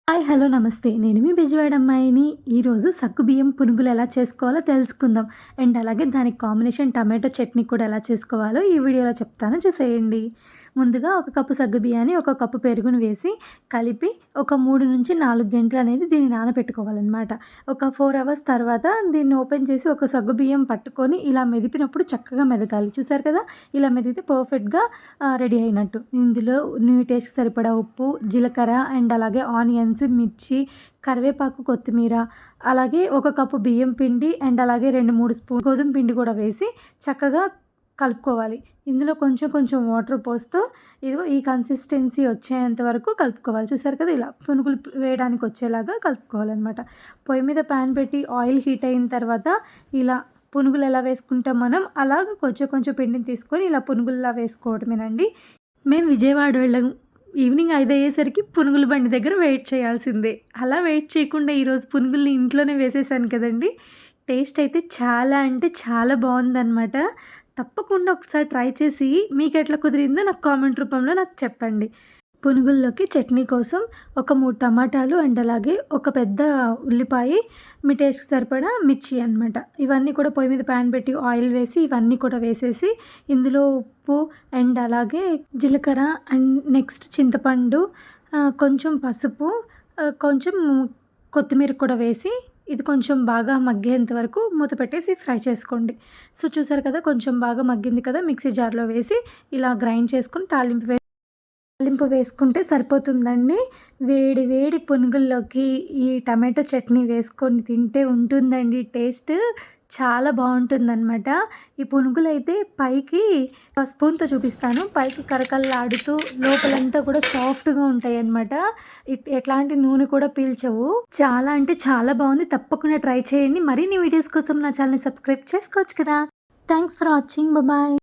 Hi hello నమస్తే. నేను మీ బెజవాడ అమ్మాయిని. ఈరోజు సగ్గుబియ్యం పునుగులు ఎలా చేసుకోవాలో తెలుసుకుందాం. అండ్ అలాగే దానికి కాంబినేషన్ టమాటో చట్నీ కూడా ఎలా చేసుకోవాలో ఈ వీడియోలో చెప్తాను, చూసేయండి. ముందుగా ఒక కప్పు సగ్గుబియ్యాన్ని ఒక కప్పు పెరుగును వేసి కలిపి ఒక 3-4 గంటలు అనేది దీన్ని నానబెట్టుకోవాలన్నమాట. ఒక 4 అవర్స్ తర్వాత దీన్ని ఓపెన్ చేసి ఒక సగ్గుబియ్యం పట్టుకొని ఇలా మెదిపినప్పుడు చక్కగా మెదగాలి. చూసారు కదా, ఇలా మెదిగితే పర్ఫెక్ట్గా రెడీ అయినట్టు. ఇందులో నీ టేస్ట్కి సరిపడా ఉప్పు, జీలకర్ర అండ్ అలాగే ఆనియన్స్, మిర్చి, కరివేపాకు, కొత్తిమీర, అలాగే ఒక కప్పు బియ్యం పిండి అండ్ అలాగే 2-3 స్పూన్ గోధుమ పిండి కూడా వేసి చక్కగా కలుపుకోవాలి. ఇందులో కొంచెం కొంచెం వాటర్ పోస్తూ ఇదిగో ఈ కన్సిస్టెన్సీ వచ్చేంత వరకు కలుపుకోవాలి. చూసారు కదా, ఇలా పునుగులు వేయడానికి వచ్చేలాగా కలుపుకోవాలన్నమాట. పొయ్యి మీద ప్యాన్ పెట్టి ఆయిల్ హీట్ అయిన తర్వాత ఇలా పునుగులు ఎలా వేసుకుంటాం మనం, అలాగ కొంచెం కొంచెం పిండిని తీసుకొని ఇలా పునుగుల్లా వేసుకోవడమేనండి. మేము విజయవాడ వెళ్ళాం. ఈవినింగ్ 5 అయ్యేసరికి పునుగుల బండి దగ్గర వెయిట్ చేయాల్సిందే. అలా వెయిట్ చేయకుండా ఈరోజు పునుగుల్ని ఇంట్లోనే వేసేసాను కదండీ. టేస్ట్ అయితే చాలా అంటే చాలా బాగుందనమాట. తప్పకుండా ఒకసారి ట్రై చేసి మీకు ఎట్లా కుదిరిందో నాకు కామెంట్ రూపంలో నాకు చెప్పండి. పునుగుల్లోకి చట్నీ కోసం ఒక 3 టమాటాలు అండ్ అలాగే ఒక పెద్ద ఉల్లిపాయ, మీ టేస్ట్కి సరిపడా మిర్చి అనమాట. ఇవన్నీ కూడా పొయ్యి మీద ప్యాన్ పెట్టి ఆయిల్ వేసి ఇవన్నీ కూడా వేసేసి ఇందులో ఉప్పు అండ్ అలాగే జీలకర్ర అండ్ నెక్స్ట్ చింతపండు, కొంచెం పసుపు, కొంచెం కొత్తిమీర కూడా వేసి ఇది కొంచెం బాగా మగ్గేంత వరకు మూత పెట్టేసి ఫ్రై చేసుకోండి. సో చూసారు కదా, కొంచెం బాగా మగ్గింది కదా, మిక్సీ జార్లో వేసి ఇలా గ్రైండ్ చేసుకొని తాలింపు వేసుకుంటే సరిపోతుందండి. వేడి వేడి పునుగుల్లోకి ఈ టమాటో చట్నీ వేసుకొని తింటే ఉంటుందండి టేస్ట్, చాలా బాగుంటుందన్నమాట. ఈ పునుగులైతే పైకి స్పూన్తో చూపిస్తాను, పైకి కరకల్లాడుతూ లోపలంతా కూడా సాఫ్ట్గా ఉంటాయి అన్నమాట. ఎట్లాంటి నూనె కూడా పీల్చవు. చాలా అంటే చాలా బాగుంది. తప్పకుండా ట్రై చేయండి. మరిన్ని వీడియోస్ కోసం నా ఛానల్ని సబ్స్క్రైబ్ చేసుకోవచ్చు కదా. Thanks for watching. బాయ్.